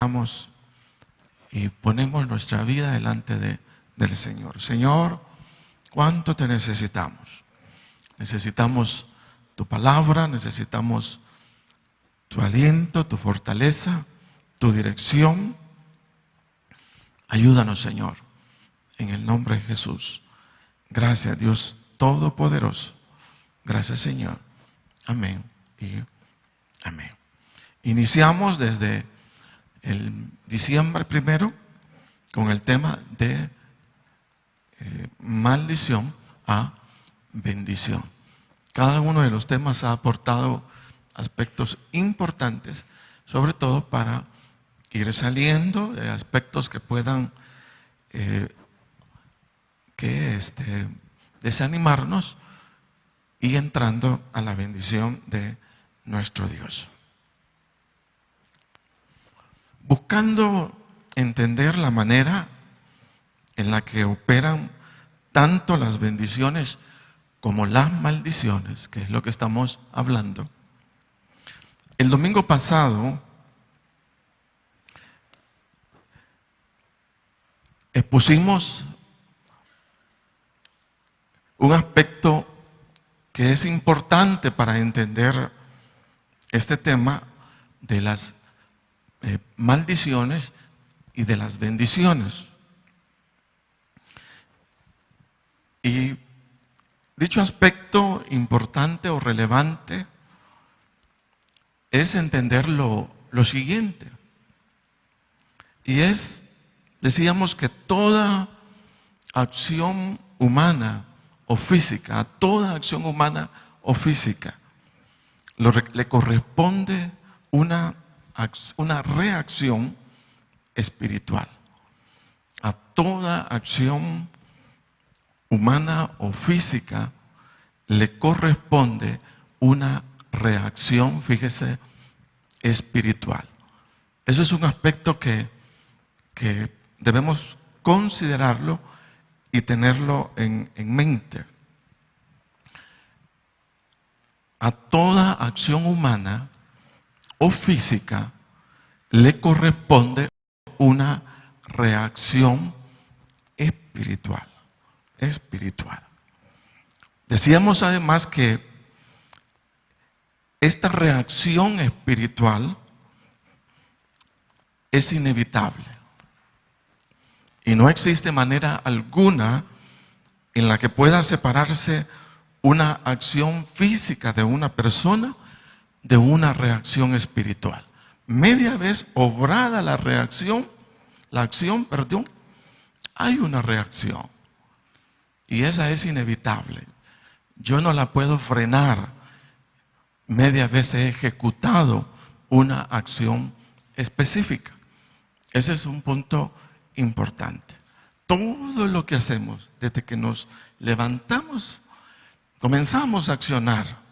Vamos y ponemos nuestra vida delante del Señor. Señor, ¿cuánto te necesitamos? Necesitamos tu palabra, necesitamos tu aliento, tu fortaleza, tu dirección. Ayúdanos, Señor, en el nombre de Jesús. Gracias, Dios Todopoderoso. Gracias, Señor. Amén y amén. Iniciamos desde el diciembre 1 con el tema de maldición a bendición. Cada uno de los temas ha aportado aspectos importantes, sobre todo para ir saliendo de aspectos que puedan desanimarnos y entrando a la bendición de nuestro Dios. Buscando entender la manera en la que operan tanto las bendiciones como las maldiciones, que es lo que estamos hablando. El domingo pasado expusimos un aspecto que es importante para entender este tema de las maldiciones y de las bendiciones. Y dicho aspecto importante o relevante es entender lo siguiente. Y decíamos que toda acción humana o física, a toda acción humana o física, le corresponde una reacción espiritual. A toda acción humana o física le corresponde una reacción, fíjese, espiritual. Eso es un aspecto que debemos considerarlo y tenerlo en mente. A toda acción humana o física le corresponde una reacción espiritual. Decíamos además que esta reacción espiritual es inevitable y no existe manera alguna en la que pueda separarse una acción física de una persona de una reacción espiritual. Media vez obrada la acción, hay una reacción. Y esa es inevitable. Yo no la puedo frenar. Media vez he ejecutado una acción específica. Ese es un punto importante. Todo lo que hacemos desde que nos levantamos, comenzamos a accionar,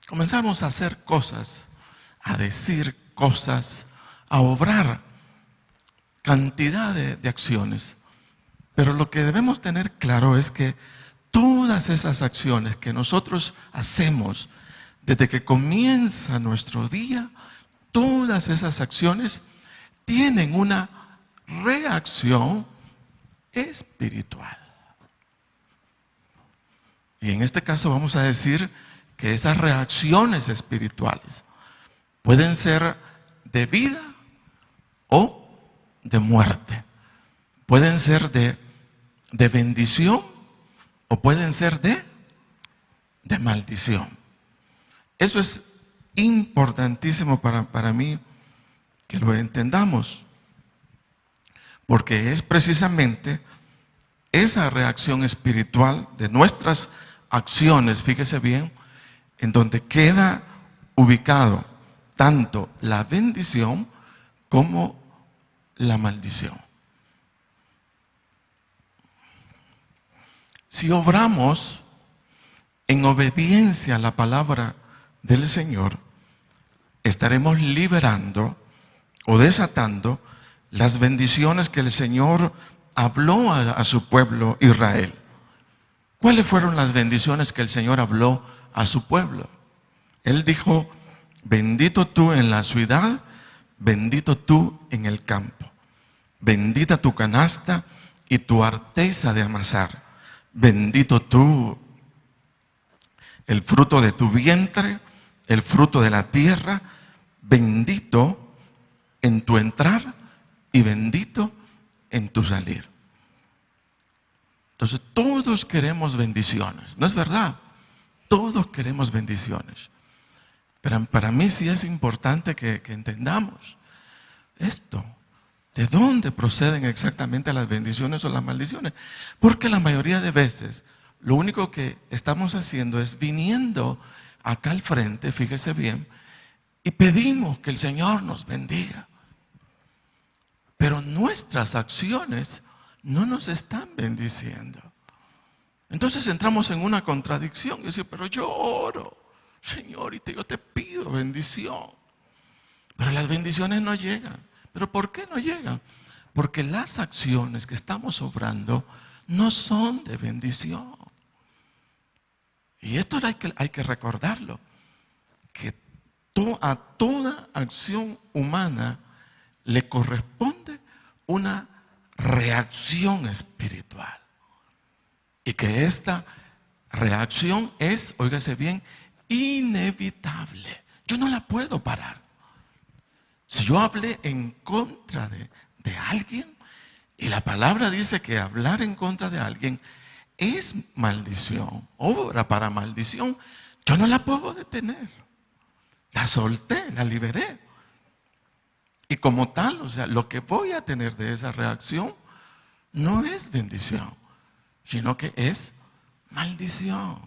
comenzamos a hacer cosas, a decir cosas, a obrar cantidad de acciones. Pero lo que debemos tener claro es que todas esas acciones que nosotros hacemos desde que comienza nuestro día, todas esas acciones tienen una reacción espiritual. Y en este caso vamos a decir que esas reacciones espirituales pueden ser de vida o de muerte. Pueden ser de bendición o pueden ser de maldición. Eso es importantísimo para mí que lo entendamos, porque es precisamente esa reacción espiritual de nuestras acciones, fíjese bien, en donde queda ubicado tanto la bendición como la maldición. Si obramos en obediencia a la palabra del Señor, estaremos liberando o desatando las bendiciones que el Señor habló a su pueblo Israel. ¿Cuáles fueron las bendiciones que el Señor habló a su pueblo? Él dijo: bendito tú en la ciudad, bendito tú en el campo. Bendita tu canasta y tu arteza de amasar. Bendito tú, el fruto de tu vientre, el fruto de la tierra. Bendito en tu entrar y bendito en tu salir. Entonces todos queremos bendiciones, ¿no es verdad? Todos queremos bendiciones. Pero para mí sí es importante que entendamos esto. ¿De dónde proceden exactamente las bendiciones o las maldiciones? Porque la mayoría de veces lo único que estamos haciendo es viniendo acá al frente, fíjese bien, y pedimos que el Señor nos bendiga. Pero nuestras acciones no nos están bendiciendo. Entonces entramos en una contradicción y decimos, pero yo oro, Señor, y yo te pido bendición. Pero las bendiciones no llegan. ¿Pero por qué no llegan? Porque las acciones que estamos obrando no son de bendición. Y esto hay que recordarlo, que a toda acción humana le corresponde una reacción espiritual. Y que esta reacción es, óigase bien, inevitable. Yo no la puedo parar. Si yo hablé en contra de alguien, y la palabra dice que hablar en contra de alguien es maldición, obra para maldición, yo no la puedo detener. La solté, la liberé. Y como tal, o sea, lo que voy a tener de esa reacción no es bendición, sino que es maldición.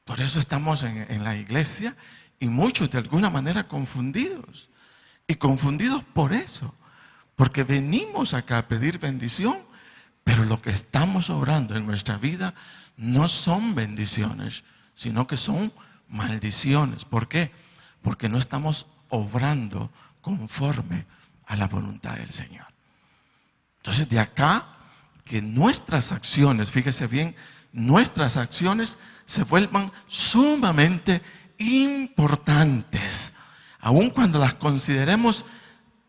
Por eso estamos en la iglesia y muchos de alguna manera confundidos. Y confundidos por eso. Porque venimos acá a pedir bendición, pero lo que estamos obrando en nuestra vida no son bendiciones, sino que son maldiciones. ¿Por qué? Porque no estamos obrando conforme a la voluntad del Señor. Entonces de acá que nuestras acciones, fíjese bien, nuestras acciones se vuelvan sumamente importantes, aun cuando las consideremos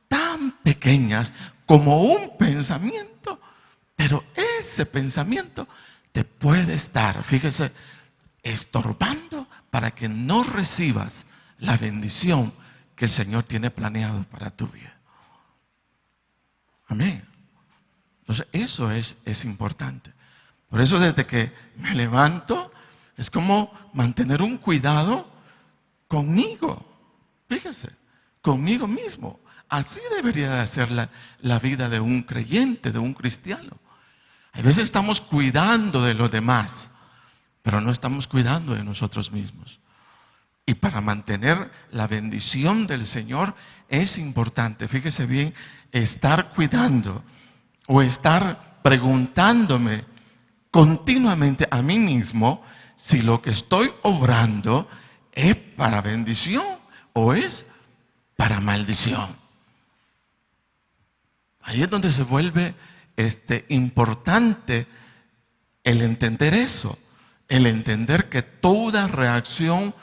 tan pequeñas como un pensamiento, pero ese pensamiento te puede estar, fíjese, estorbando para que no recibas la bendición que el Señor tiene planeado para tu vida. Amén. Entonces eso es importante. Por eso desde que me levanto es como mantener un cuidado conmigo. Fíjese, conmigo mismo. Así debería de ser la vida de un creyente, de un cristiano. A veces estamos cuidando de los demás, pero no estamos cuidando de nosotros mismos. Y para mantener la bendición del Señor es importante, fíjese bien, estar cuidando o estar preguntándome continuamente a mí mismo si lo que estoy obrando es para bendición o es para maldición. Ahí es donde se vuelve importante el entender eso, el entender que toda reacción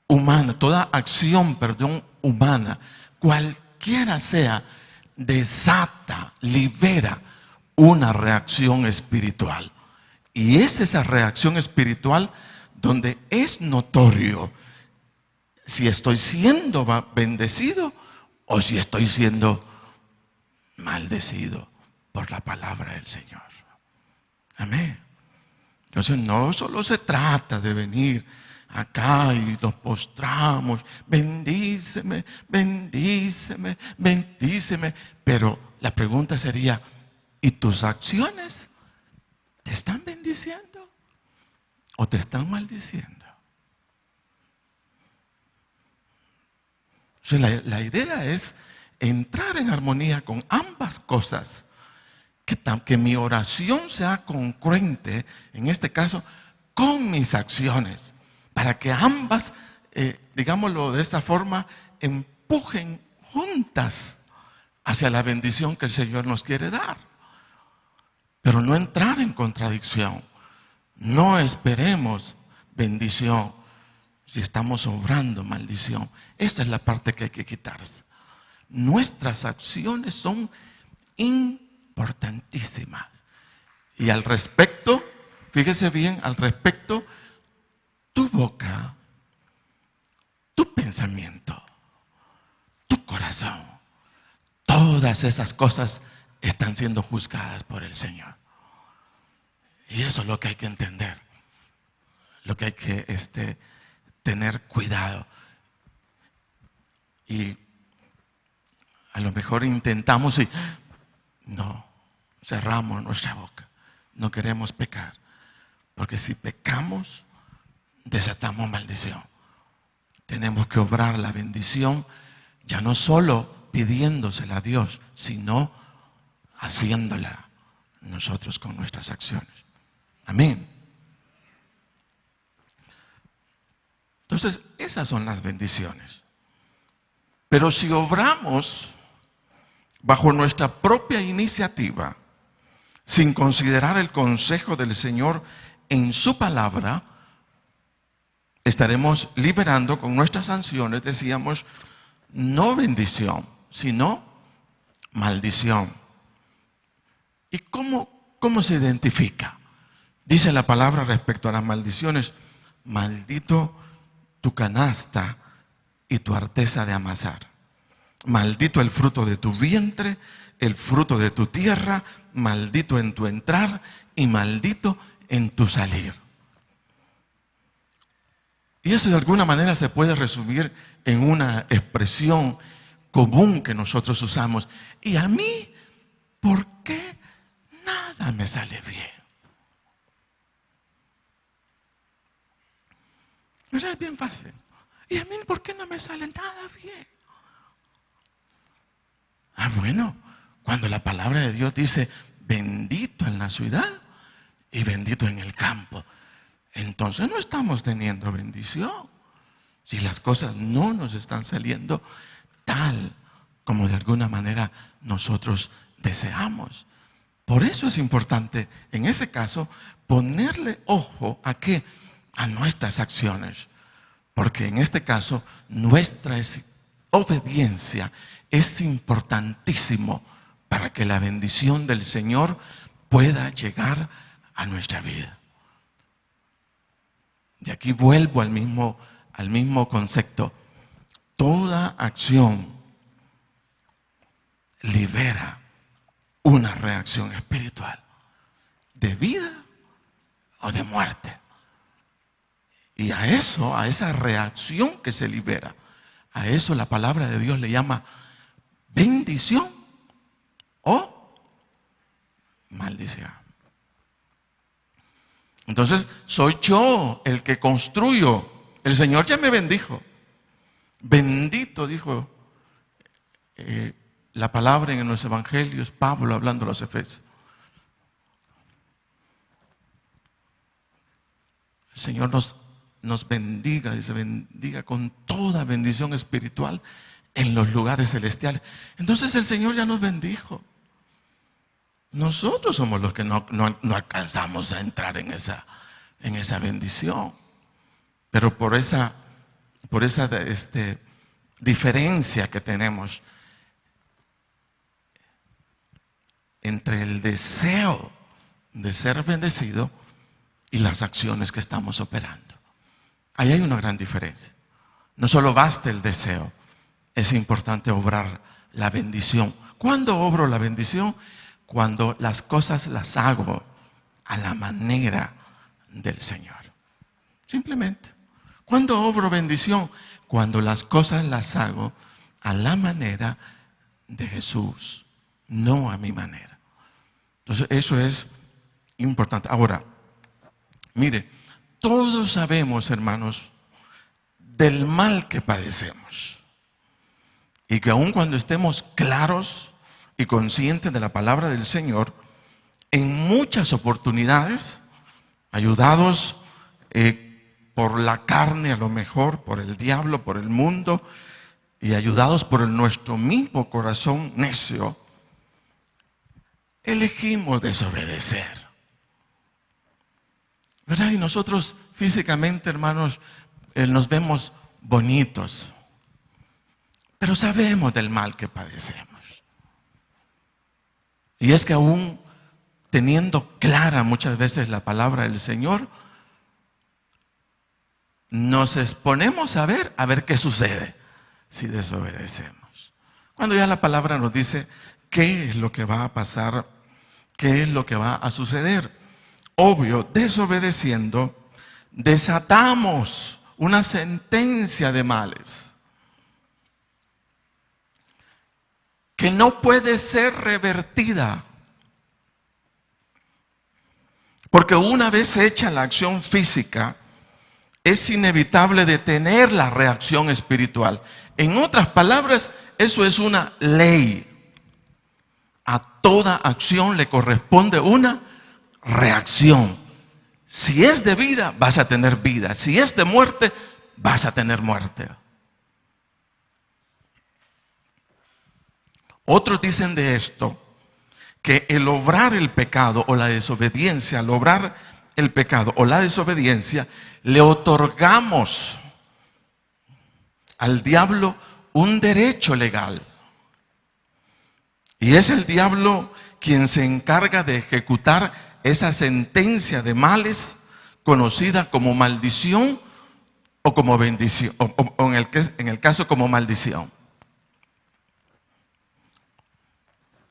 humana, toda acción, humana, cualquiera sea, desata, libera una reacción espiritual. Y es esa reacción espiritual donde es notorio si estoy siendo bendecido o si estoy siendo maldecido por la palabra del Señor. Amén. Entonces no solo se trata de venir acá y nos postramos, bendíceme, bendíceme, bendíceme. Pero la pregunta sería, ¿y tus acciones te están bendiciendo o te están maldiciendo? O sea, la idea es entrar en armonía con ambas cosas. Que mi oración sea congruente, en este caso, con mis acciones. Para que ambas, digámoslo de esta forma, empujen juntas hacia la bendición que el Señor nos quiere dar. Pero no entrar en contradicción. No esperemos bendición si estamos obrando maldición. Esa es la parte que hay que quitarse. Nuestras acciones son importantísimas. Y al respecto, fíjese bien, al respecto, tu boca, tu pensamiento, tu corazón, todas esas cosas están siendo juzgadas por el Señor. Y eso es lo que hay que entender, lo que hay que tener cuidado. Y a lo mejor intentamos y no, cerramos nuestra boca. No queremos pecar, porque si pecamos, desatamos maldición. Tenemos que obrar la bendición, ya no solo pidiéndosela a Dios, sino haciéndola nosotros con nuestras acciones. Amén. Entonces, esas son las bendiciones. Pero si obramos bajo nuestra propia iniciativa, sin considerar el consejo del Señor en su palabra, estaremos liberando con nuestras sanciones, decíamos, no bendición, sino maldición. ¿Y cómo se identifica? Dice la palabra respecto a las maldiciones: maldito tu canasta y tu arteza de amasar. Maldito el fruto de tu vientre, el fruto de tu tierra, maldito en tu entrar y maldito en tu salir. Y eso de alguna manera se puede resumir en una expresión común que nosotros usamos. Y a mí, ¿por qué nada me sale bien? ¿Verdad? Es bien fácil. ¿Y a mí por qué no me sale nada bien? Bueno, cuando la palabra de Dios dice bendito en la ciudad y bendito en el campo, entonces no estamos teniendo bendición. Si las cosas no nos están saliendo tal como de alguna manera nosotros deseamos. Por eso es importante, en ese caso, ponerle ojo ¿a qué? A nuestras acciones. Porque en este caso, nuestra obediencia es importantísimo para que la bendición del Señor pueda llegar a nuestra vida. Y aquí vuelvo al mismo concepto. Toda acción libera una reacción espiritual de vida o de muerte. Y a esa reacción que se libera, a eso la palabra de Dios le llama bendición o maldición. Entonces, soy yo el que construyo. El Señor ya me bendijo. Bendito, dijo la palabra en los evangelios, Pablo hablando a los Efesios. El Señor nos bendiga, dice, bendiga con toda bendición espiritual en los lugares celestiales. Entonces el Señor ya nos bendijo. Nosotros somos los que no alcanzamos a entrar en esa bendición. Pero por esa diferencia que tenemos entre el deseo de ser bendecido y las acciones que estamos operando. Ahí hay una gran diferencia. No solo basta el deseo, es importante obrar la bendición. ¿Cuándo obro la bendición? Cuando las cosas las hago a la manera del Señor. Simplemente. ¿Cuándo obro bendición? Cuando las cosas las hago a la manera de Jesús, no a mi manera. Entonces eso es importante. Ahora, mire, todos sabemos, hermanos, del mal que padecemos. Y que aun cuando estemos claros y conscientes de la palabra del Señor, en muchas oportunidades, ayudados por la carne a lo mejor, por el diablo, por el mundo, y ayudados por nuestro mismo corazón necio, elegimos desobedecer. ¿Verdad? Y nosotros físicamente, hermanos, nos vemos bonitos, pero sabemos del mal que padecemos. Y es que aún teniendo clara muchas veces la palabra del Señor, nos exponemos a ver qué sucede si desobedecemos. Cuando ya la palabra nos dice qué es lo que va a pasar, qué es lo que va a suceder. Obvio, desobedeciendo, desatamos una sentencia de males que no puede ser revertida. Porque una vez hecha la acción física, es inevitable detener la reacción espiritual. En otras palabras, eso es una ley. A toda acción le corresponde una reacción. Si es de vida, vas a tener vida. Si es de muerte, vas a tener muerte. Otros dicen de esto que el obrar el pecado o la desobediencia, al obrar el pecado o la desobediencia, le otorgamos al diablo un derecho legal. Y es el diablo quien se encarga de ejecutar esa sentencia de males conocida como maldición o como bendición, o en el caso como maldición.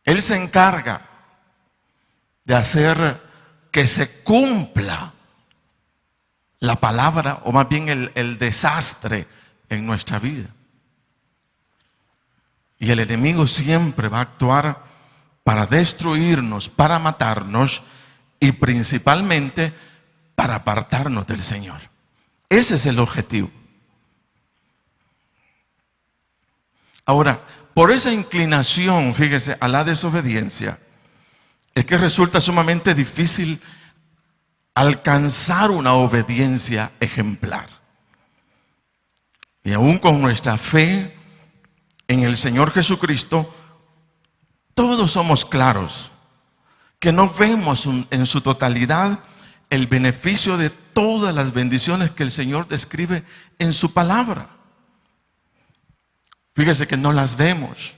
Él se encarga de hacer que se cumpla la palabra, o más bien el desastre en nuestra vida. Y el enemigo siempre va a actuar para destruirnos, para matarnos y principalmente para apartarnos del Señor. Ese es el objetivo. Ahora, por esa inclinación, fíjese, a la desobediencia, es que resulta sumamente difícil alcanzar una obediencia ejemplar. Y aún con nuestra fe en el Señor Jesucristo, todos somos claros que no vemos en su totalidad el beneficio de todas las bendiciones que el Señor describe en su palabra. Fíjese que no las vemos,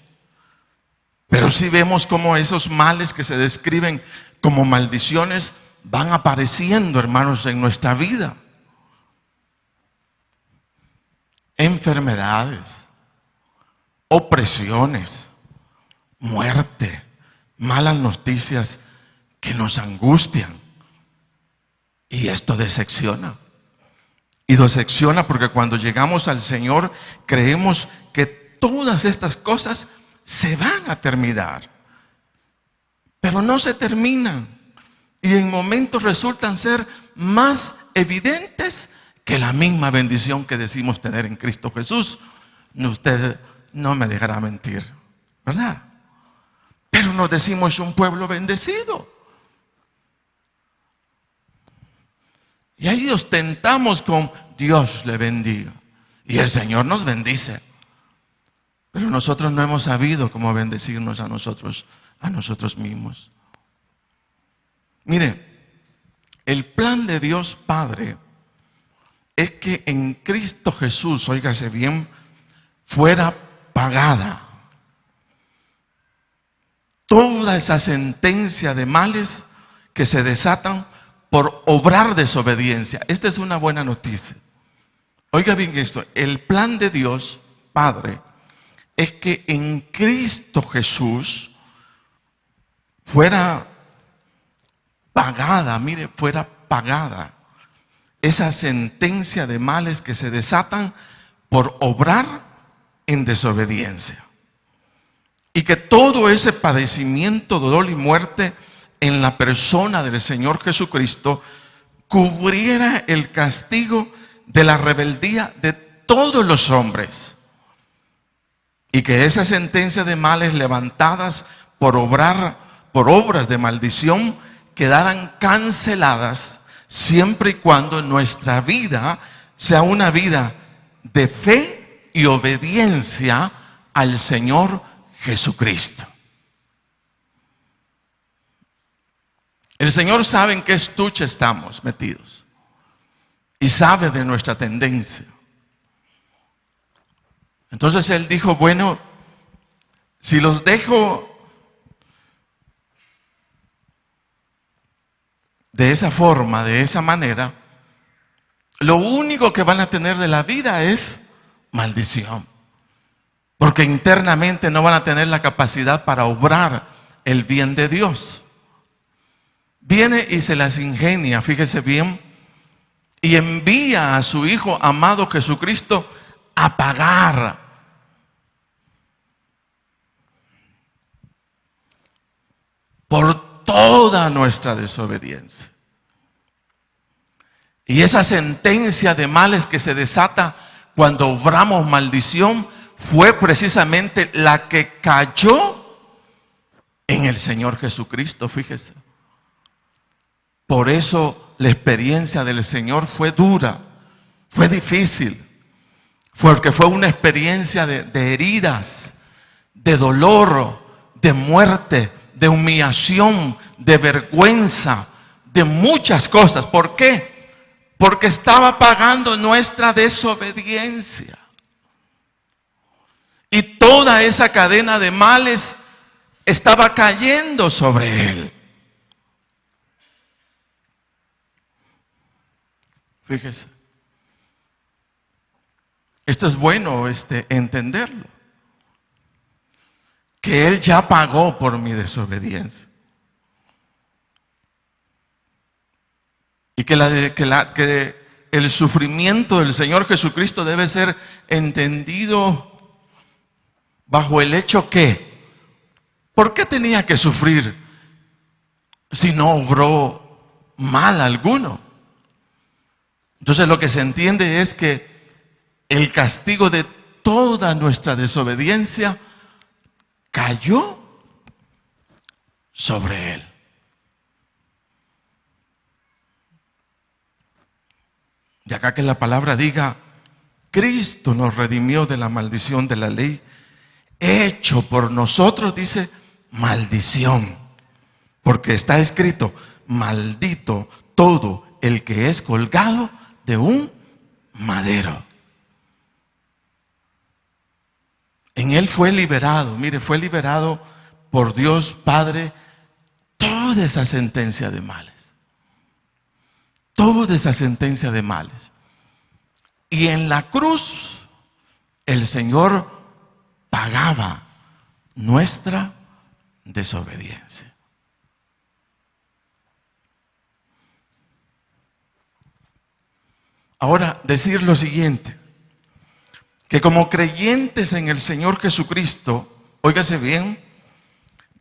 pero sí vemos cómo esos males que se describen como maldiciones van apareciendo, hermanos, en nuestra vida. Enfermedades, opresiones, muerte, malas noticias que nos angustian. Y esto decepciona. Y decepciona porque cuando llegamos al Señor creemos que todas estas cosas se van a terminar. Pero no se terminan. Y en momentos resultan ser más evidentes que la misma bendición que decimos tener en Cristo Jesús. Usted no me dejará mentir, ¿verdad? Pero nos decimos un pueblo bendecido. Y ahí ostentamos con Dios le bendiga. Y el Señor nos bendice. Pero nosotros no hemos sabido cómo bendecirnos a nosotros mismos. Mire, el plan de Dios Padre es que en Cristo Jesús, óigase bien, fuera pagada toda esa sentencia de males que se desatan por obrar desobediencia. Esta es una buena noticia. Oiga bien esto, el plan de Dios Padre es que en Cristo Jesús fuera pagada, mire, fuera pagada esa sentencia de males que se desatan por obrar en desobediencia. Y que todo ese padecimiento, dolor y muerte en la persona del Señor Jesucristo cubriera el castigo de la rebeldía de todos los hombres. Y que esa sentencia de males levantadas por obras de maldición quedaran canceladas siempre y cuando nuestra vida sea una vida de fe y obediencia al Señor Jesucristo. El Señor sabe en qué estuche estamos metidos y sabe de nuestra tendencia. Entonces él dijo, bueno, si los dejo de esa forma, de esa manera, lo único que van a tener de la vida es maldición. Porque internamente no van a tener la capacidad para obrar el bien de Dios. Viene y se las ingenia, fíjese bien, y envía a su Hijo amado Jesucristo a pagar por toda nuestra desobediencia. Y esa sentencia de males que se desata cuando obramos maldición fue precisamente la que cayó en el Señor Jesucristo, fíjese. Por eso la experiencia del Señor fue dura, fue difícil, porque fue una experiencia de heridas, de dolor, de muerte, de humillación, de vergüenza, de muchas cosas. ¿Por qué? Porque estaba pagando nuestra desobediencia. Y toda esa cadena de males estaba cayendo sobre él. Fíjese. Esto es bueno entenderlo. Que él ya pagó por mi desobediencia. Y que el sufrimiento del Señor Jesucristo debe ser entendido bajo el hecho que, ¿por qué tenía que sufrir si no obró mal alguno? Entonces lo que se entiende es que el castigo de toda nuestra desobediencia cayó sobre él. De acá que la palabra diga, Cristo nos redimió de la maldición de la ley, hecho por nosotros, dice, maldición. Porque está escrito, maldito todo el que es colgado de un madero. En él fue liberado, mire, fue liberado por Dios Padre toda esa sentencia de males. Toda esa sentencia de males. Y en la cruz el Señor pagaba nuestra desobediencia. Ahora, decir lo siguiente, que como creyentes en el Señor Jesucristo, óigase bien,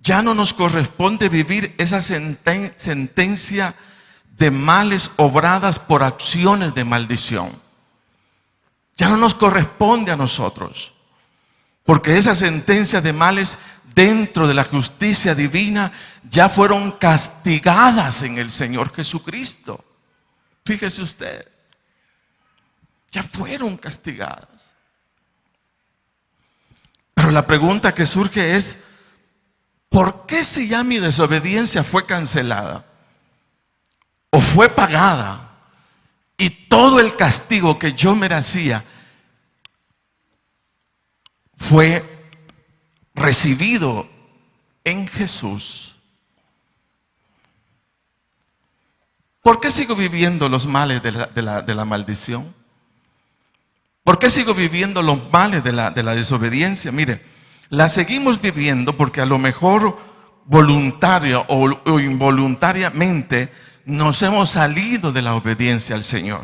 ya no nos corresponde vivir esa sentencia de males obradas por acciones de maldición. Ya no nos corresponde a nosotros, porque esas sentencias de males dentro de la justicia divina ya fueron castigadas en el Señor Jesucristo. Fíjese usted, ya fueron castigadas. Pero la pregunta que surge es, ¿por qué si ya mi desobediencia fue cancelada o fue pagada y todo el castigo que yo merecía fue recibido en Jesús? ¿Por qué sigo viviendo los males de la maldición? ¿Por qué sigo viviendo los males de la desobediencia? Mire, la seguimos viviendo porque a lo mejor voluntaria o involuntariamente nos hemos salido de la obediencia al Señor.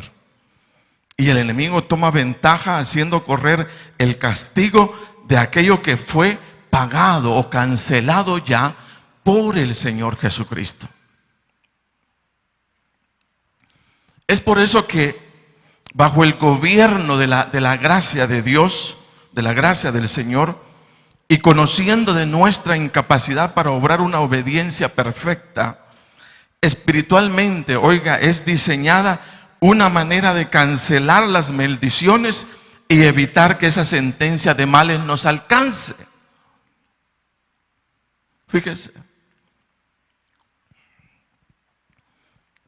Y el enemigo toma ventaja haciendo correr el castigo de aquello que fue pagado o cancelado ya por el Señor Jesucristo. Es por eso que bajo el gobierno de la gracia de Dios, de la gracia del Señor, y conociendo de nuestra incapacidad para obrar una obediencia perfecta, espiritualmente, oiga, es diseñada una manera de cancelar las maldiciones y evitar que esa sentencia de males nos alcance. Fíjese.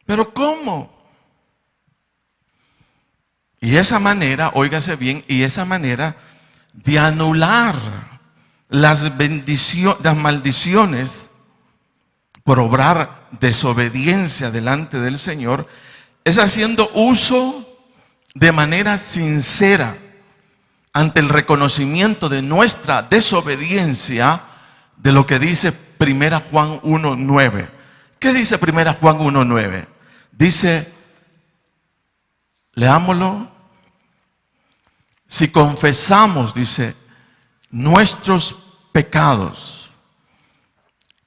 Pero ¿cómo? Y esa manera, óigase bien, y esa manera de anular las maldiciones por obrar desobediencia delante del Señor, es haciendo uso de manera sincera ante el reconocimiento de nuestra desobediencia de lo que dice 1 Juan 1:9. ¿Qué dice 1 Juan 1:9? Dice, leámoslo, si confesamos, dice, nuestros pecados,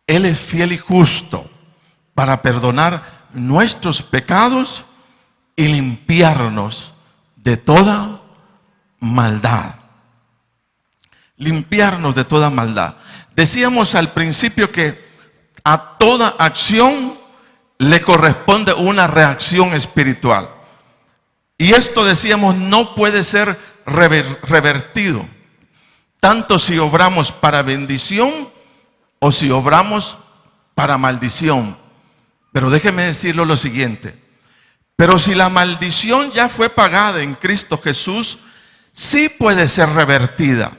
Él es fiel y justo para perdonar nuestros pecados y limpiarnos de toda maldad. Limpiarnos de toda maldad. Decíamos al principio que a toda acción le corresponde una reacción espiritual. Y esto, decíamos, no puede ser revertido, tanto si obramos para bendición o si obramos para maldición. Pero déjeme decirlo lo siguiente: pero si la maldición ya fue pagada en Cristo Jesús, sí puede ser revertida,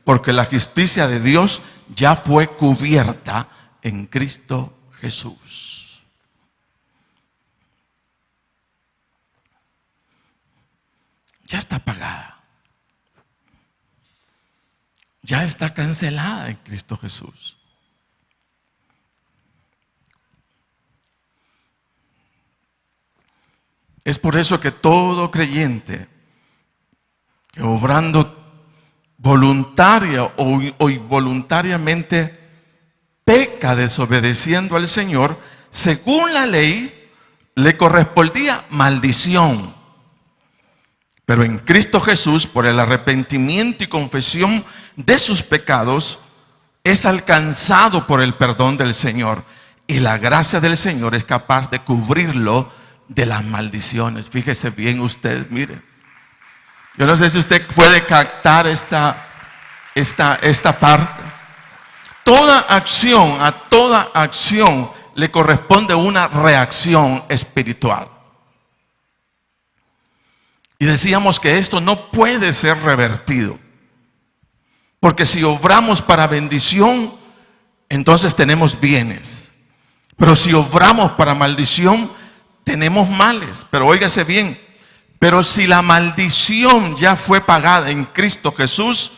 porque la justicia de Dios ya fue cubierta en Cristo Jesús. Ya está pagada. Ya está cancelada en Cristo Jesús. Es por eso que todo creyente que obrando voluntaria o involuntariamente peca desobedeciendo al Señor, según la ley le correspondía maldición. Pero en Cristo Jesús, por el arrepentimiento y confesión de sus pecados, es alcanzado por el perdón del Señor. Y la gracia del Señor es capaz de cubrirlo de las maldiciones. Fíjese bien usted, mire. Yo no sé si usted puede captar esta parte. A toda acción le corresponde una reacción espiritual. Y decíamos que esto no puede ser revertido. Porque si obramos para bendición, entonces tenemos bienes. Pero si obramos para maldición, tenemos males. Pero óigase bien, pero si la maldición ya fue pagada en Cristo Jesús,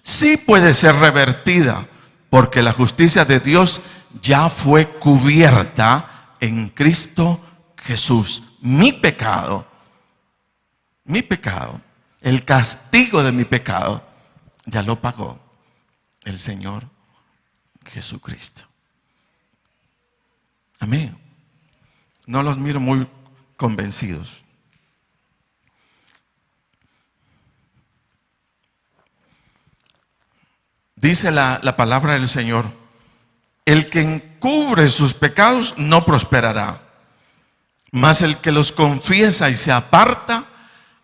sí puede ser revertida, porque la justicia de Dios ya fue cubierta en Cristo Jesús. Mi pecado, el castigo de mi pecado, ya lo pagó el Señor Jesucristo. Amén. No los miro muy convencidos. Dice la palabra del Señor: el que encubre sus pecados no prosperará, mas el que los confiesa y se aparta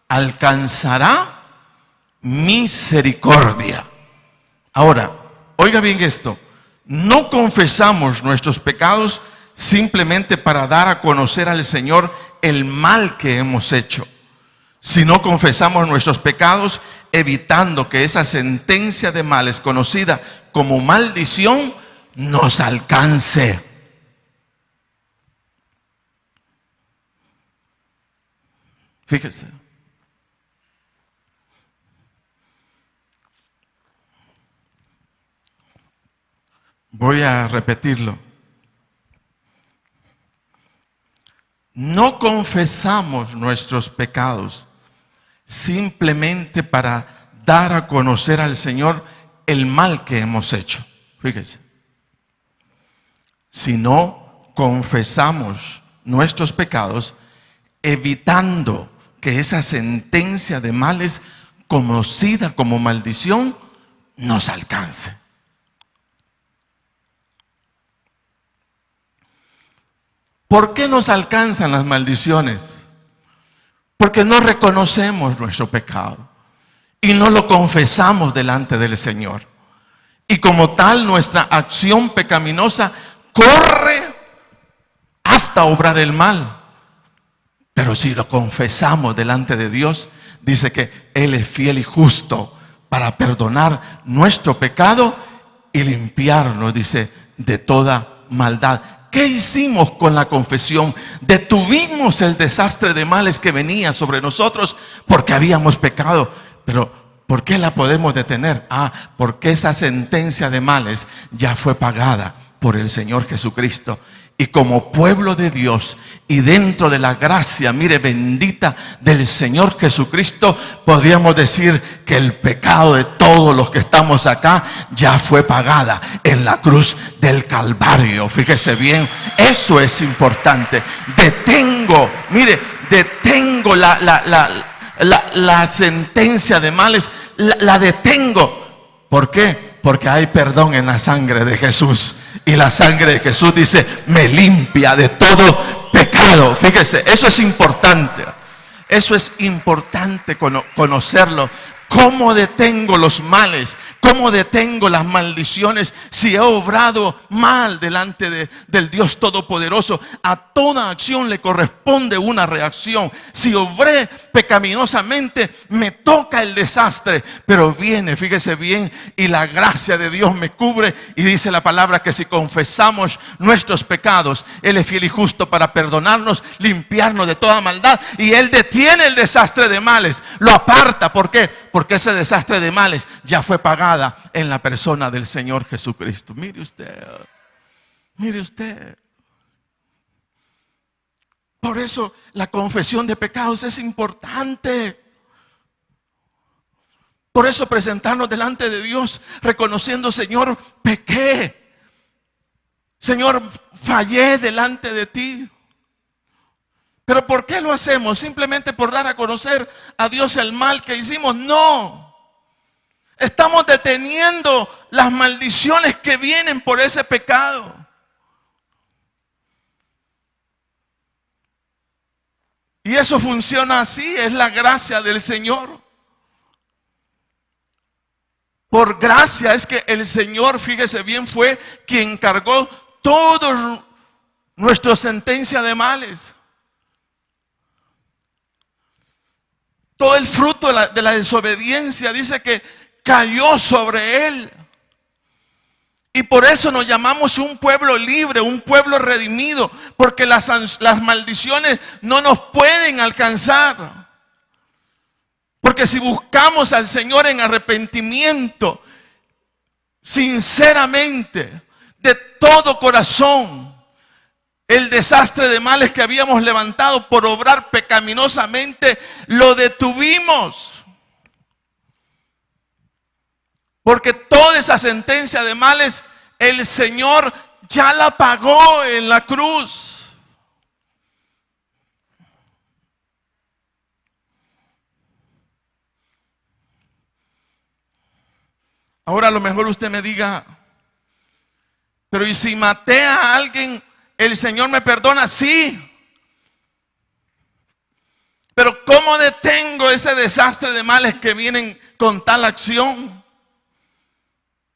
alcanzará misericordia. Ahora, oiga bien esto: no confesamos nuestros pecados simplemente para dar a conocer al Señor el mal que hemos hecho, sino confesamos nuestros pecados evitando que esa sentencia de males conocida como maldición nos alcance. Fíjese. Voy a repetirlo. No confesamos nuestros pecados simplemente para dar a conocer al Señor el mal que hemos hecho. Fíjese. Sino confesamos nuestros pecados evitando que esa sentencia de males conocida como maldición nos alcance. ¿Por qué nos alcanzan las maldiciones? Porque no reconocemos nuestro pecado y no lo confesamos delante del Señor. Y como tal, nuestra acción pecaminosa corre hasta obrar el mal. Pero si lo confesamos delante de Dios, dice que Él es fiel y justo para perdonar nuestro pecado y limpiarnos, dice, de toda maldad. ¿Qué hicimos con la confesión? Detuvimos el desastre de males que venía sobre nosotros porque habíamos pecado. Pero ¿por qué la podemos detener? Porque esa sentencia de males ya fue pagada por el Señor Jesucristo. Y como pueblo de Dios y dentro de la gracia, mire, bendita del Señor Jesucristo, podríamos decir que el pecado de todos los que estamos acá ya fue pagada en la cruz del Calvario. Fíjese bien, eso es importante. Detengo la sentencia de males, la detengo. ¿Por qué? Porque hay perdón en la sangre de Jesús. Y la sangre de Jesús, dice, me limpia de todo pecado. Fíjese, eso es importante. Eso es importante conocerlo. ¿Cómo detengo los males? ¿Cómo detengo las maldiciones? Si he obrado mal delante del Dios Todopoderoso, a toda acción le corresponde una reacción. Si obré pecaminosamente, me toca el desastre. Pero viene, fíjese bien, y la gracia de Dios me cubre. Y dice la palabra que si confesamos nuestros pecados, Él es fiel y justo para perdonarnos, limpiarnos de toda maldad. Y Él detiene el desastre de males, lo aparta. ¿Por qué? Porque ese desastre de males ya fue pagada en la persona del Señor Jesucristo. Mire usted. Por eso la confesión de pecados es importante. Por eso presentarnos delante de Dios reconociendo: Señor, pequé. Señor, fallé delante de ti. ¿Pero por qué lo hacemos? ¿Simplemente por dar a conocer a Dios el mal que hicimos? No. Estamos deteniendo las maldiciones que vienen por ese pecado. Y eso funciona así, es la gracia del Señor. Por gracia es que el Señor, fíjese bien, fue quien cargó toda nuestra sentencia de males. Todo el fruto de la desobediencia dice que cayó sobre Él. Y por eso nos llamamos un pueblo libre, un pueblo redimido, porque las maldiciones no nos pueden alcanzar. Porque si buscamos al Señor en arrepentimiento, sinceramente, de todo corazón, el desastre de males que habíamos levantado por obrar pecaminosamente, lo detuvimos. Porque toda esa sentencia de males, el Señor ya la pagó en la cruz. Ahora a lo mejor usted me diga: pero ¿y si maté a alguien, el Señor me perdona? Sí. Pero ¿cómo detengo ese desastre de males que vienen con tal acción?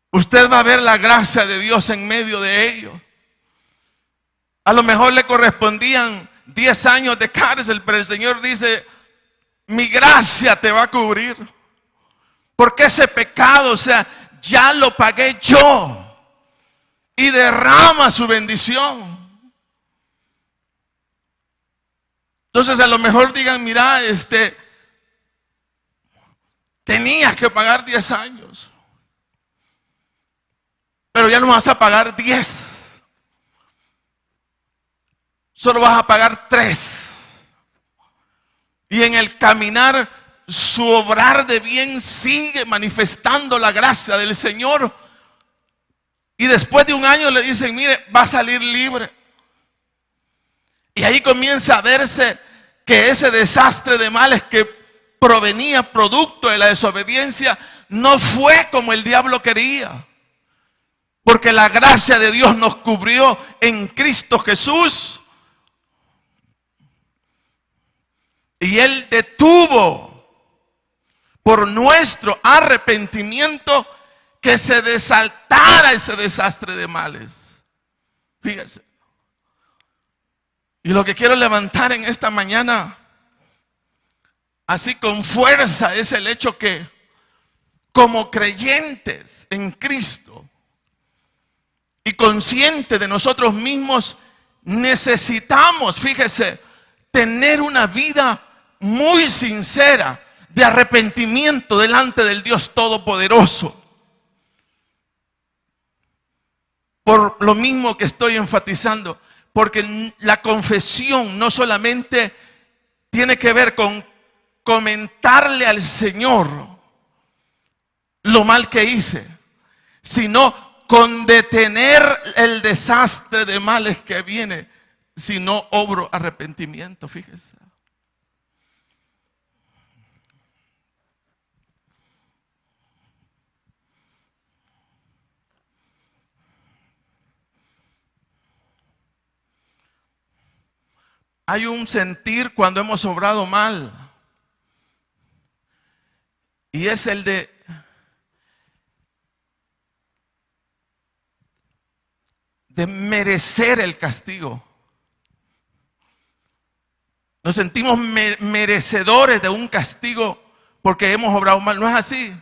Usted va a ver la gracia de Dios en medio de ello. A lo mejor le correspondían 10 años de cárcel, pero el Señor dice: mi gracia te va a cubrir. Porque ese pecado, ya lo pagué yo. Y derrama su bendición. Entonces a lo mejor digan: mira, tenías que pagar 10 años. Pero ya no vas a pagar 10. Solo vas a pagar 3. Y en el caminar, su obrar de bien sigue manifestando la gracia del Señor. Y después de un año le dicen: mire, va a salir libre. Y ahí comienza a verse que ese desastre de males que provenía producto de la desobediencia no fue como el diablo quería. Porque la gracia de Dios nos cubrió en Cristo Jesús. Y Él detuvo por nuestro arrepentimiento que se desaltara ese desastre de males. Fíjese. Y lo que quiero levantar en esta mañana, así con fuerza, es el hecho que como creyentes en Cristo y conscientes de nosotros mismos, necesitamos, fíjese, tener una vida muy sincera de arrepentimiento delante del Dios Todopoderoso. Por lo mismo que estoy enfatizando, porque la confesión no solamente tiene que ver con comentarle al Señor lo mal que hice, sino con detener el desastre de males que viene si no obro arrepentimiento, fíjese. Hay un sentir cuando hemos obrado mal, y es el de merecer el castigo. Nos sentimos merecedores de un castigo porque hemos obrado mal. ¿No es así?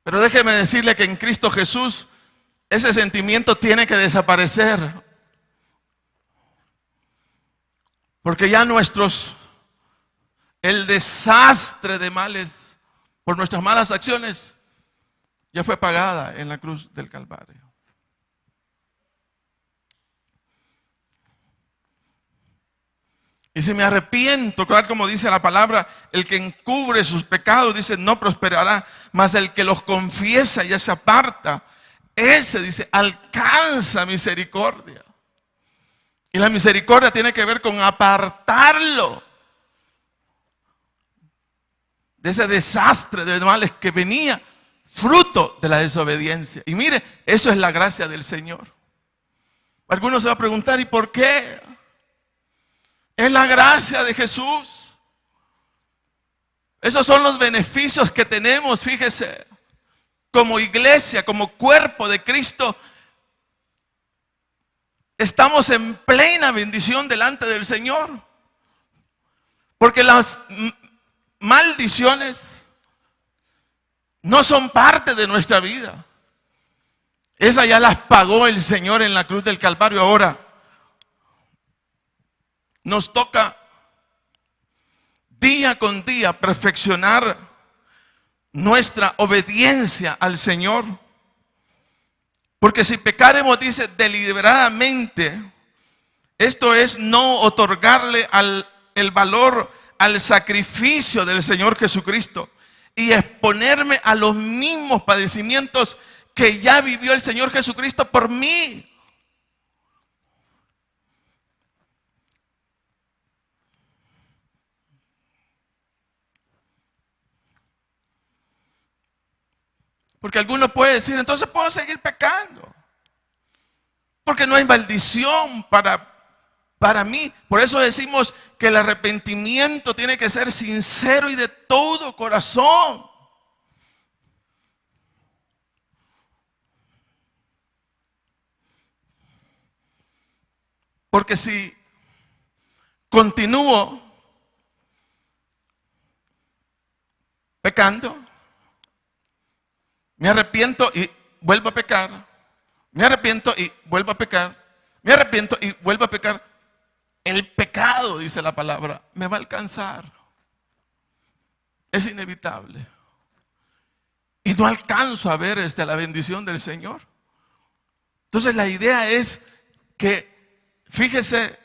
Pero déjeme decirle que en Cristo Jesús ese sentimiento tiene que desaparecer. Porque ya el desastre de males por nuestras malas acciones ya fue pagada en la cruz del Calvario. Y si me arrepiento, tal como dice la palabra, el que encubre sus pecados, dice, no prosperará, mas el que los confiesa y se aparta, ese, dice, alcanza misericordia. Y la misericordia tiene que ver con apartarlo de ese desastre de males que venía fruto de la desobediencia. Y mire, eso es la gracia del Señor. Algunos se van a preguntar, ¿y por qué? Es la gracia de Jesús. Esos son los beneficios que tenemos, fíjese, como iglesia, como cuerpo de Cristo. Estamos en plena bendición delante del Señor. Porque las maldiciones no son parte de nuestra vida. Esas ya las pagó el Señor en la cruz del Calvario. Ahora nos toca día con día perfeccionar nuestra obediencia al Señor. Porque si pecaremos, dice, deliberadamente, esto es no otorgarle el valor al sacrificio del Señor Jesucristo y exponerme a los mismos padecimientos que ya vivió el Señor Jesucristo por mí. Porque alguno puede decir, entonces puedo seguir pecando. Porque no hay maldición para mí. Por eso decimos que el arrepentimiento tiene que ser sincero y de todo corazón. Porque si continúo pecando, me arrepiento y vuelvo a pecar. Me arrepiento y vuelvo a pecar. Me arrepiento y vuelvo a pecar. El pecado, dice la palabra, me va a alcanzar. Es inevitable. Y no alcanzo a ver la bendición del Señor. Entonces la idea es que, fíjese,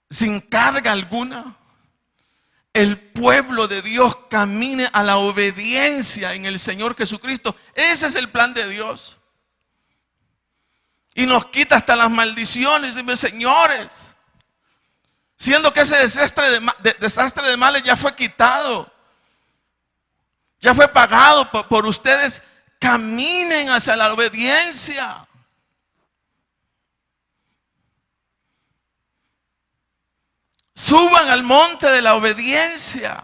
sin carga alguna, el pueblo de Dios camine a la obediencia en el Señor Jesucristo. Ese es el plan de Dios. Y nos quita hasta las maldiciones. Dime, señores, siendo que ese desastre de males ya fue quitado, ya fue pagado por ustedes, caminen hacia la obediencia. Suban al monte de la obediencia.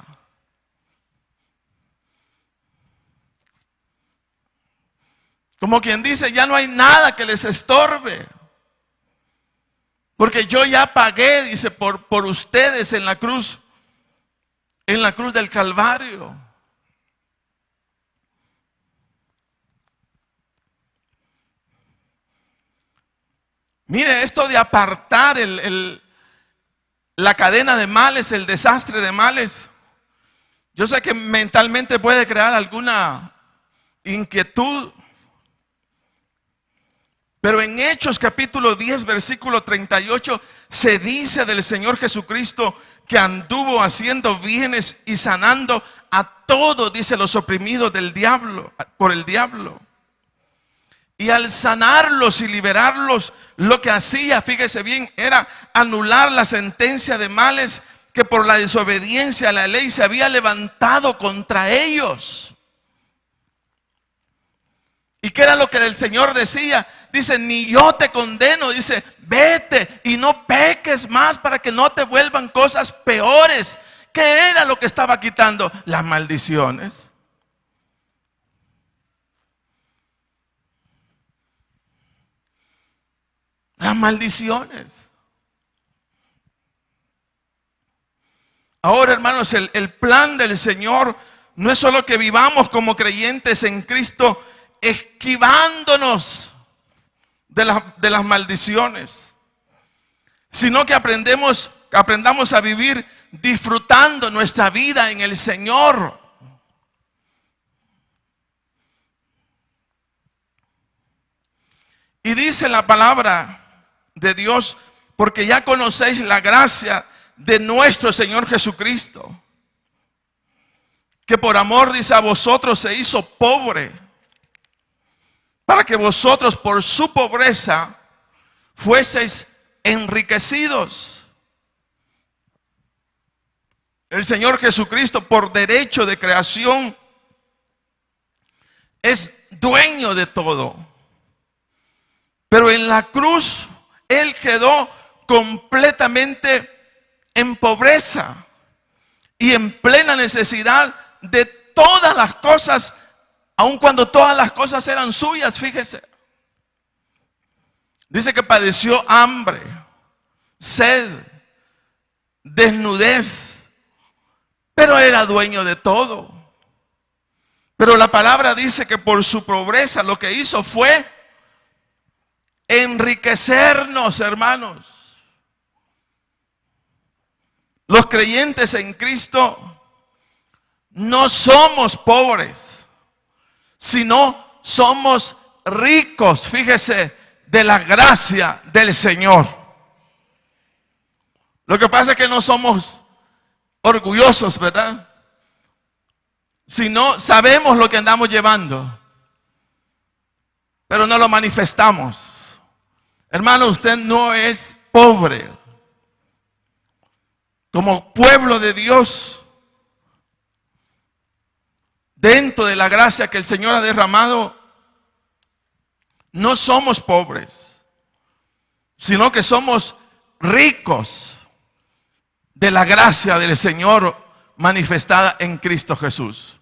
Como quien dice, ya no hay nada que les estorbe. Porque yo ya pagué, dice, por ustedes en la cruz. en la cruz del Calvario. Mire, esto de apartar la cadena de males, el desastre de males, yo sé que mentalmente puede crear alguna inquietud, pero en Hechos capítulo 10 versículo 38 se dice del Señor Jesucristo que anduvo haciendo bienes y sanando a todos, dice, los oprimidos del diablo, por el diablo. Y al sanarlos y liberarlos, lo que hacía, fíjese bien, era anular la sentencia de males que por la desobediencia a la ley se había levantado contra ellos. ¿Y qué era lo que el Señor decía? Dice, ni yo te condeno, dice, vete y no peques más para que no te vuelvan cosas peores. ¿Qué era lo que estaba quitando? Las maldiciones. Las maldiciones. Ahora, hermanos, el plan del Señor no es solo que vivamos como creyentes en Cristo, esquivándonos de las maldiciones, sino que aprendamos a vivir disfrutando nuestra vida en el Señor. Y dice la palabra de Dios, porque ya conocéis la gracia de nuestro Señor Jesucristo, que por amor, dice, a vosotros se hizo pobre, para que vosotros por su pobreza fueseis enriquecidos. El Señor Jesucristo, por derecho de creación, es dueño de todo. Pero en la cruz Él quedó completamente en pobreza y en plena necesidad de todas las cosas, aun cuando todas las cosas eran suyas. Fíjese, dice que padeció hambre, sed, desnudez, pero era dueño de todo. Pero la palabra dice que por su pobreza lo que hizo fue enriquecernos, hermanos. Los creyentes en Cristo no somos pobres, sino somos ricos, fíjese, de la gracia del Señor. Lo que pasa es que no somos orgullosos, ¿verdad? Sino sabemos lo que andamos llevando, pero no lo manifestamos. Hermano, usted no es pobre. Como pueblo de Dios, dentro de la gracia que el Señor ha derramado, no somos pobres, sino que somos ricos de la gracia del Señor manifestada en Cristo Jesús.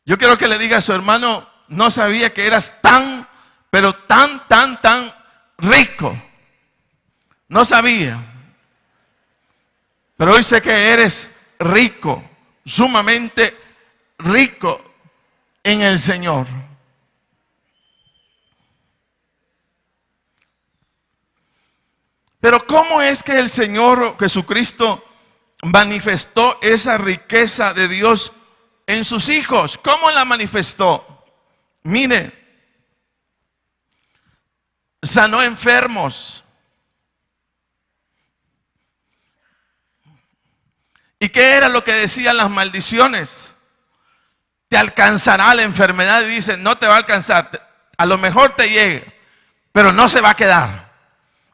Yo quiero que le diga a su hermano, no sabía que eras tan, pero tan rico. No sabía. Pero hoy sé que eres rico, sumamente rico en el Señor. Pero ¿cómo es que el Señor Jesucristo manifestó esa riqueza de Dios en sus hijos? ¿Cómo la manifestó? Mire, sanó enfermos. ¿Y qué era lo que decían las maldiciones? Te alcanzará la enfermedad. Y dicen, no te va a alcanzar. A lo mejor te llegue, pero no se va a quedar.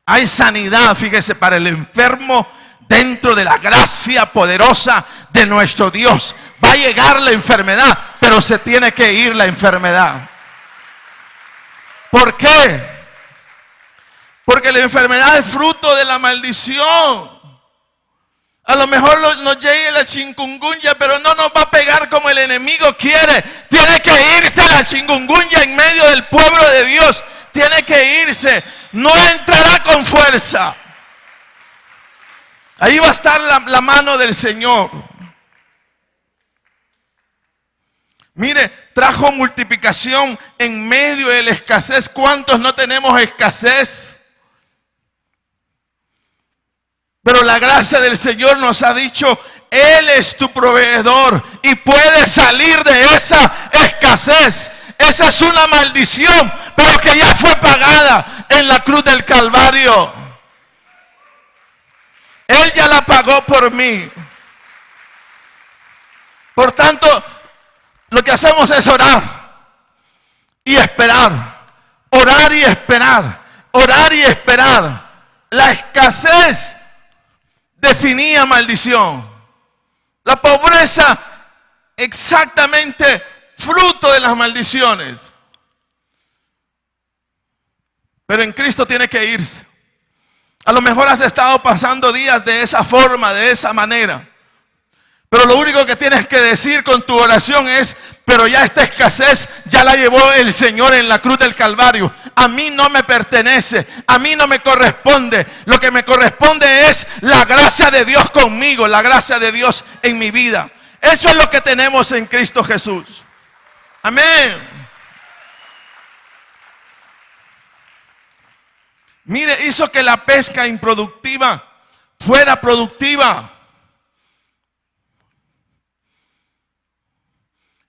Hay sanidad, fíjese, para el enfermo dentro de la gracia poderosa de nuestro Dios. Va a llegar la enfermedad, pero se tiene que ir la enfermedad. ¿Por qué? Porque la enfermedad es fruto de la maldición. A lo mejor nos llegue la chikungunya, pero no nos va a pegar como el enemigo quiere. Tiene que irse la chikungunya en medio del pueblo de Dios. Tiene que irse. No entrará con fuerza. Ahí va a estar la mano del Señor. Mire, trajo multiplicación en medio de la escasez. ¿Cuántos no tenemos escasez? Pero la gracia del Señor nos ha dicho, Él es tu proveedor y puedes salir de esa escasez. Esa es una maldición, pero que ya fue pagada en la cruz del Calvario. Él ya la pagó por mí. Por tanto, lo que hacemos es orar y esperar. Orar y esperar. Orar y esperar. La escasez definía maldición. La pobreza, exactamente fruto de las maldiciones. Pero en Cristo tiene que irse. A lo mejor has estado pasando días de esa forma, de esa manera. Pero lo único que tienes que decir con tu oración es, pero ya esta escasez ya la llevó el Señor en la cruz del Calvario. A mí no me pertenece, a mí no me corresponde. Lo que me corresponde es la gracia de Dios conmigo, la gracia de Dios en mi vida. Eso es lo que tenemos en Cristo Jesús. Amén. Mire, hizo que la pesca improductiva fuera productiva.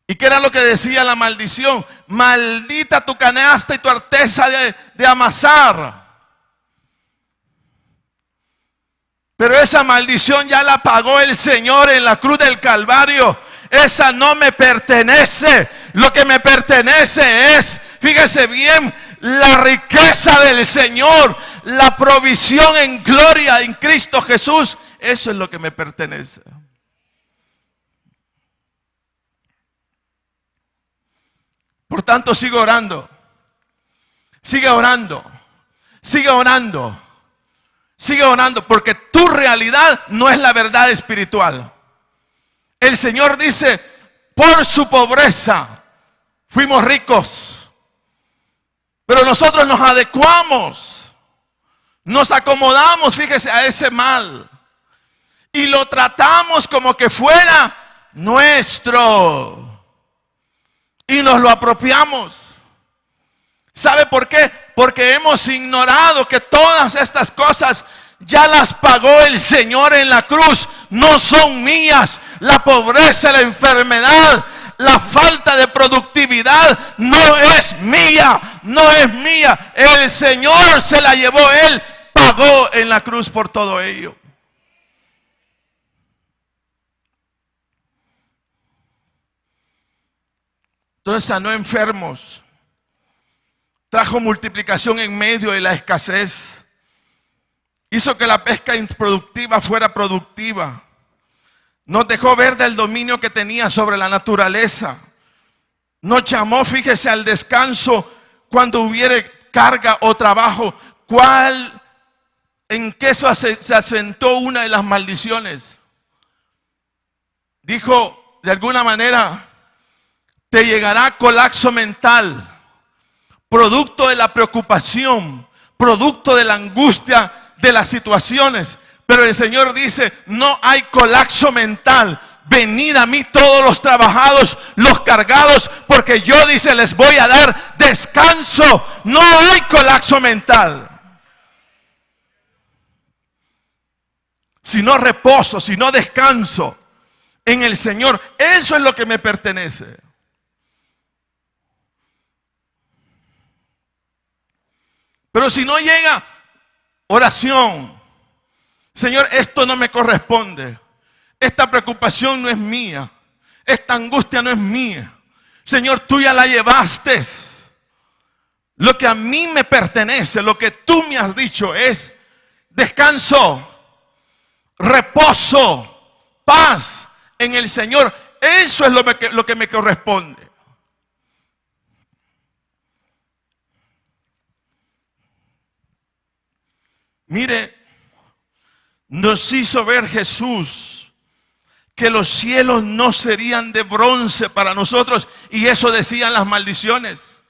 ¿Y qué era lo que decía la maldición? Maldita tu canasta y tu arteza de amasar. Pero esa maldición ya la pagó el Señor en la cruz del Calvario. Esa no me pertenece. Lo que me pertenece es, fíjese bien, la riqueza del Señor, la provisión en gloria en Cristo Jesús. Eso es lo que me pertenece. Por tanto, sigue orando. Sigue orando. Sigue orando. Sigue orando, porque tu realidad no es la verdad espiritual. El Señor dice, por su pobreza fuimos ricos. Pero nosotros nos adecuamos, nos acomodamos, fíjese, a ese mal. Y lo tratamos como que fuera nuestro. Y nos lo apropiamos. ¿Sabe por qué? Porque hemos ignorado que todas estas cosas ya las pagó el Señor en la cruz. No son mías. La pobreza, la enfermedad, la falta de productividad no es mía. No es mía. El Señor se la llevó. Él pagó en la cruz por todo ello. Entonces sanó enfermos. Trajo multiplicación en medio de la escasez. Hizo que la pesca improductiva fuera productiva. Nos dejó ver del dominio que tenía sobre la naturaleza. Nos llamó, fíjese, al descanso cuando hubiere carga o trabajo. ¿En qué se asentó una de las maldiciones? Dijo, de alguna manera, te llegará colapso mental. Producto de la preocupación, producto de la angustia de las situaciones. Pero el Señor dice, no hay colapso mental. Venid a mí todos los trabajados, los cargados, porque yo, dice, les voy a dar descanso. No hay colapso mental. Sino reposo, sino descanso en el Señor. Eso es lo que me pertenece. Pero si no llega oración, Señor, esto no me corresponde. Esta preocupación no es mía. Esta angustia no es mía. Señor, tú ya la llevaste. Lo que a mí me pertenece, lo que tú me has dicho es descanso, reposo, paz en el Señor. Eso es lo que me corresponde. Mire, nos hizo ver Jesús que los cielos no serían de bronce para nosotros, y eso decían las maldiciones.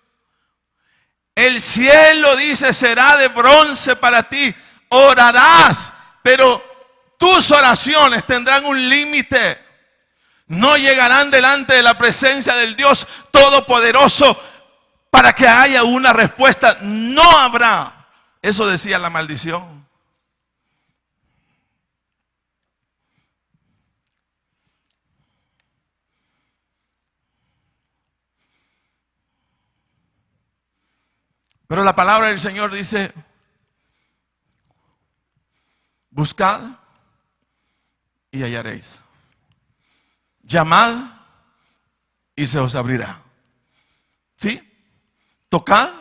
El cielo, dice, será de bronce para ti. Orarás, pero tus oraciones tendrán un límite. No llegarán delante de la presencia del Dios Todopoderoso para que haya una respuesta. No habrá. Eso decía la maldición. Pero la palabra del Señor dice: buscad y hallaréis. Llamad y se os abrirá. ¿Sí? Tocad,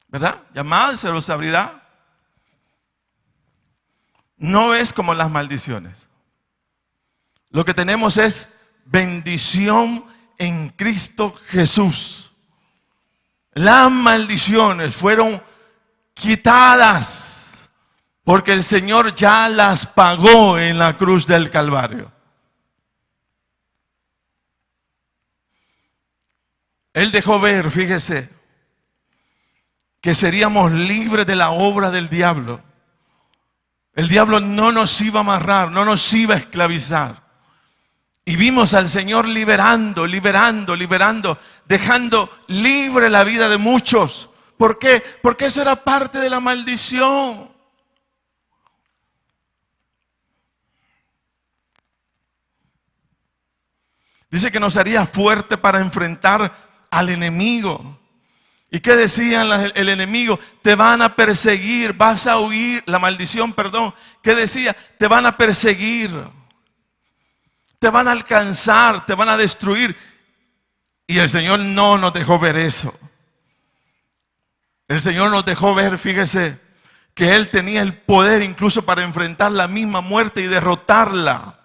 ¿verdad? Llamad, se os abrirá. No es como las maldiciones. Lo que tenemos es bendición en Cristo Jesús. Las maldiciones fueron quitadas porque el Señor ya las pagó en la cruz del Calvario. Él dejó ver, fíjese, que seríamos libres de la obra del diablo. El diablo no nos iba a amarrar, no nos iba a esclavizar. Y vimos al Señor liberando, dejando libre la vida de muchos. ¿Por qué? Porque eso era parte de la maldición. Dice que nos haría fuerte para enfrentar al enemigo. ¿Y qué decían el enemigo? Te van a perseguir, vas a huir. La maldición, perdón. ¿Qué decía? Te van a perseguir. Te van a alcanzar, te van a destruir. Y el Señor no nos dejó ver eso. El Señor nos dejó ver, fíjese, que Él tenía el poder incluso para enfrentar la misma muerte y derrotarla.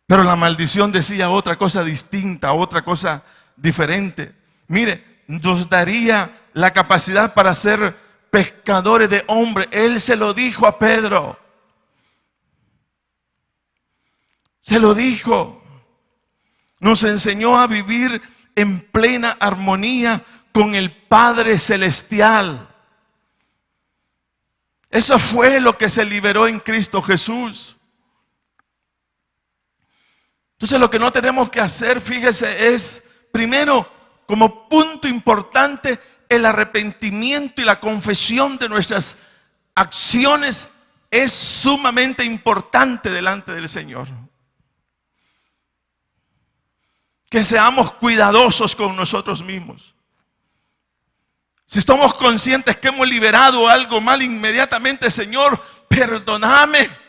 Pero la maldición decía otra cosa distinta, otra cosa diferente. Mire, nos daría la capacidad para ser pescadores de hombres. Él se lo dijo a Pedro. Se lo dijo. Nos enseñó a vivir en plena armonía con el Padre Celestial. Eso fue lo que se liberó en Cristo Jesús. Entonces lo que no tenemos que hacer, fíjese, es primero, como punto importante, el arrepentimiento y la confesión de nuestras acciones es sumamente importante delante del Señor. Que seamos cuidadosos con nosotros mismos. Si estamos conscientes que hemos liberado algo mal, inmediatamente, Señor, perdóname.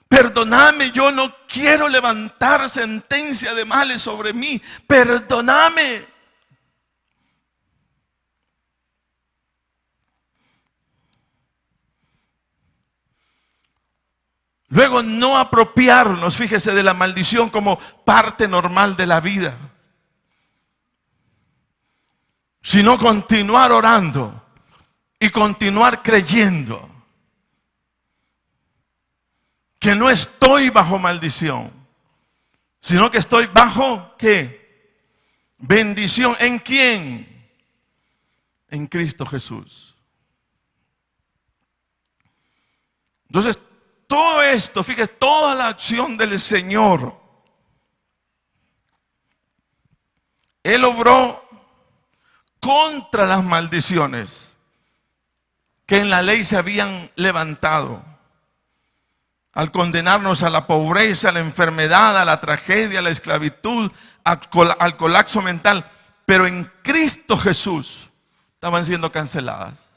Perdóname, yo no quiero levantar sentencia de males sobre mí. Perdóname. Luego, no apropiarnos, fíjese, de la maldición como parte normal de la vida, sino continuar orando y continuar creyendo que no estoy bajo maldición, sino que estoy bajo, ¿qué? Bendición. ¿En quién? En Cristo Jesús. Entonces, todo esto, fíjese, toda la acción del Señor, Él obró contra las maldiciones que en la ley se habían levantado, al condenarnos a la pobreza, a la enfermedad, a la tragedia, a la esclavitud, al colapso mental. Pero en Cristo Jesús estaban siendo canceladas.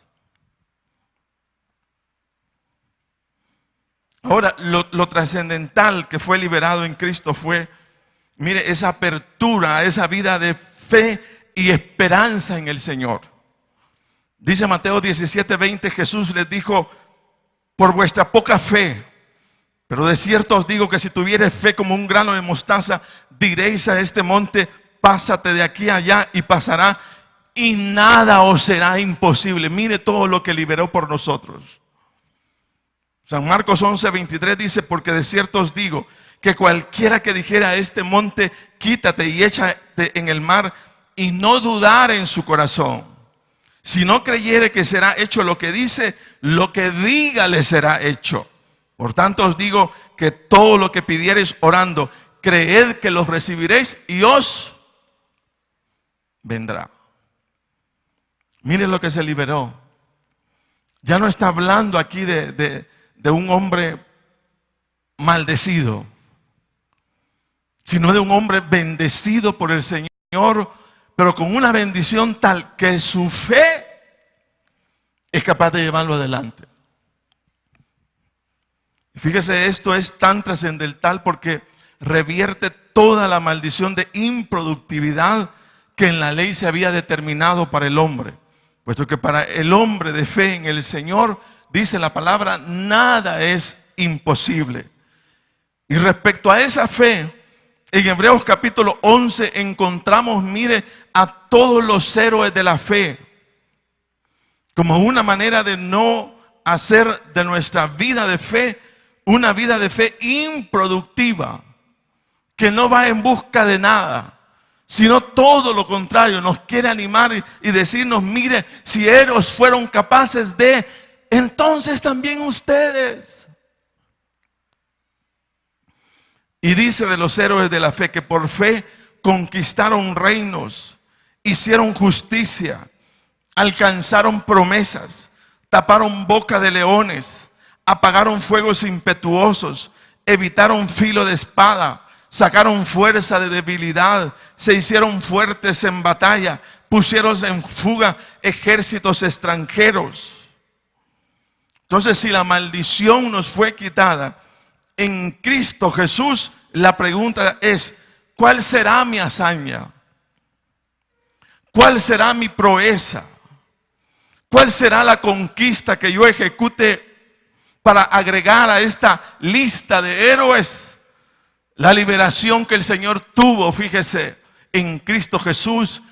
Ahora, lo trascendental que fue liberado en Cristo fue, mire, esa apertura a esa vida de fe y esperanza en el Señor. Dice Mateo 17:20, Jesús les dijo: por vuestra poca fe, pero de cierto os digo que si tuviereis fe como un grano de mostaza, diréis a este monte: pásate de aquí a allá, y pasará, y nada os será imposible. Mire todo lo que liberó por nosotros. San Marcos 11:23 dice: porque de cierto os digo que cualquiera que dijera a este monte: quítate y échate en el mar, y no dudar en su corazón, Si no creyere que será hecho lo que dice, lo que diga le será hecho. Por tanto os digo que todo lo que pidiereis orando, creed que los recibiréis y os vendrá. Miren lo que se liberó. Ya no está hablando aquí de un hombre maldecido, sino de un hombre bendecido por el Señor, pero con una bendición tal que su fe es capaz de llevarlo adelante. Fíjese, esto es tan trascendental porque revierte toda la maldición de improductividad que en la ley se había determinado para el hombre. Puesto que para el hombre de fe en el Señor, dice la palabra, nada es imposible. Y respecto a esa fe, en Hebreos capítulo 11 encontramos, mire, a todos los héroes de la fe, como una manera de no hacer de nuestra vida de fe una vida de fe improductiva, que no va en busca de nada, sino todo lo contrario, nos quiere animar y decirnos, mire, si ellos fueron capaces de, entonces también ustedes. Y dice de los héroes de la fe que por fe conquistaron reinos, hicieron justicia, alcanzaron promesas, taparon boca de leones, apagaron fuegos impetuosos, evitaron filo de espada, sacaron fuerza de debilidad, se hicieron fuertes en batalla, pusieron en fuga ejércitos extranjeros. Entonces, si la maldición nos fue quitada en Cristo Jesús, la pregunta es, ¿cuál será mi hazaña? ¿Cuál será mi proeza? ¿Cuál será la conquista que yo ejecute para agregar a esta lista de héroes la liberación que el Señor tuvo, fíjese, en Cristo Jesús,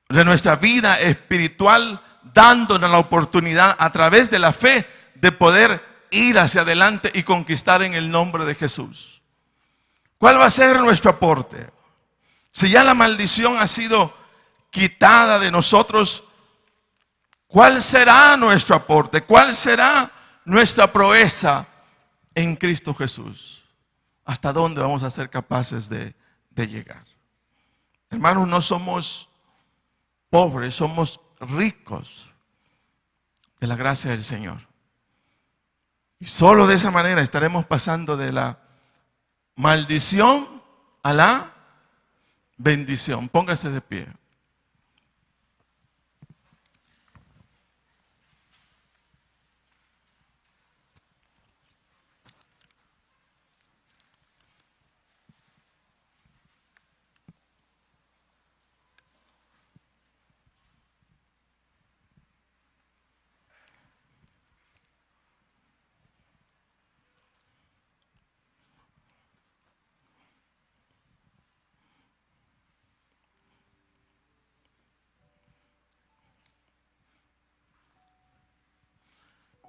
de nuestra vida espiritual, dándonos la oportunidad a través de la fe de poder ir hacia adelante y conquistar en el nombre de Jesús? ¿Cuál va a ser nuestro aporte? Si ya la maldición ha sido quitada de nosotros, ¿cuál será nuestro aporte? ¿Cuál será nuestra proeza en Cristo Jesús? ¿Hasta dónde vamos a ser capaces de llegar? Hermanos, no somos pobres, somos ricos de la gracia del Señor. Y solo de esa manera estaremos pasando de la maldición a la bendición. Póngase de pie.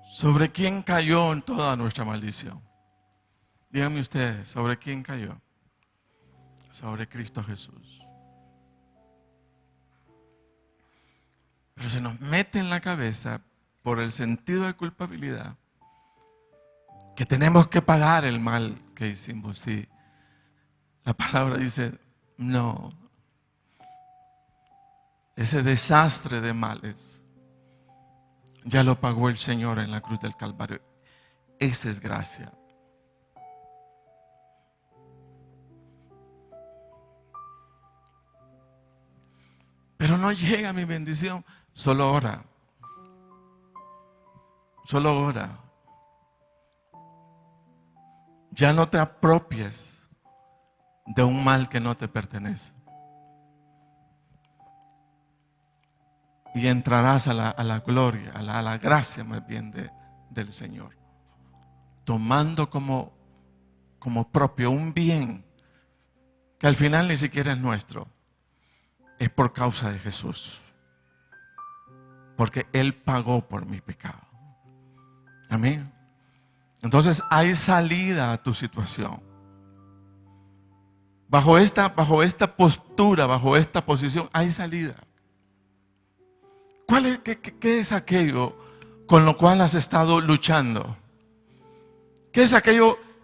¿Sobre quién cayó en toda nuestra maldición? Díganme ustedes, ¿sobre quién cayó? Sobre Cristo Jesús. Pero se nos mete en la cabeza, por el sentido de culpabilidad, que tenemos que pagar el mal que hicimos. Sí, la palabra dice, no. Ese desastre de males ya lo pagó el Señor en la cruz del Calvario. Esa es gracia. Pero no llega mi bendición. Solo ora. Solo ora. Ya no te apropies de un mal que no te pertenece. Y entrarás a la gloria, a la gracia más bien del Señor. Tomando como propio un bien que al final ni siquiera es nuestro. Es por causa de Jesús. Porque Él pagó por mi pecado. Amén. Entonces hay salida a tu situación. Bajo esta postura, bajo esta posición, hay salida. ¿Qué es aquello con lo cual has estado luchando? ¿Qué es aquello